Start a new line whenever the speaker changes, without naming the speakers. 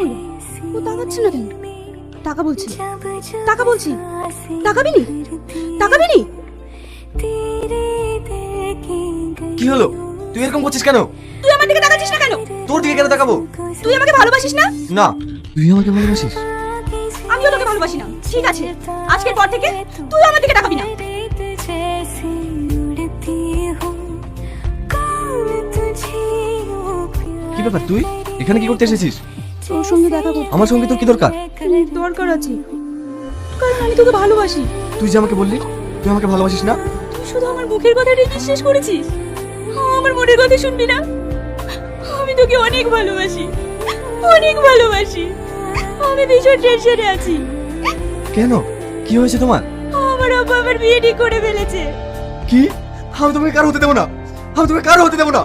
হলো? ও তাকাচ্ছে না কেন? টাকা বলছি, টাকা বলছি, তাকাবিনি, তাকাবিনি।
কি হলো? তুই এরকম করছিস কেন?
তুই আমার দিকে তাকাচ্ছিস না কেন?
তোর দিকে কেন তাকাবো?
তুই আমাকে ভালোবাসিস না?
না, তুই আমাকে ভালোবাসিস?
আমিও তোকে ভালোবাসি না। ঠিক আছে, আজকের পর থেকে তুই আমার দিকে তাকাবি না।
কি ব্যাপার, তুই এখানে কি করতে এসেছিস?
তোর সঙ্গে দেখা করতে
আমার সঙ্গে তোর কি দরকার?
দরকার আছে, কারণ আমি তোকে ভালোবাসি।
তুই যে আমাকে বললি তুই আমাকে ভালোবাসিস না,
তুই শুধু আমার মুখের কথাটাই বিশ্বাস করেছিস, আমার মনের কথা শুনবি না? আমি তোকে অনেক ভালোবাসি, অনেক ভালোবাসি। আমি ভীষণ টেনশনে আছি।
কেন? কি হয়েছে তোমার?
আমার আব্বা আমার বিয়ে ঠিক করে ফেলেছে।
কি? আমি তোমাকে কারো হতে দেবো না, আমি তোমাকে কারো হতে দেবো না।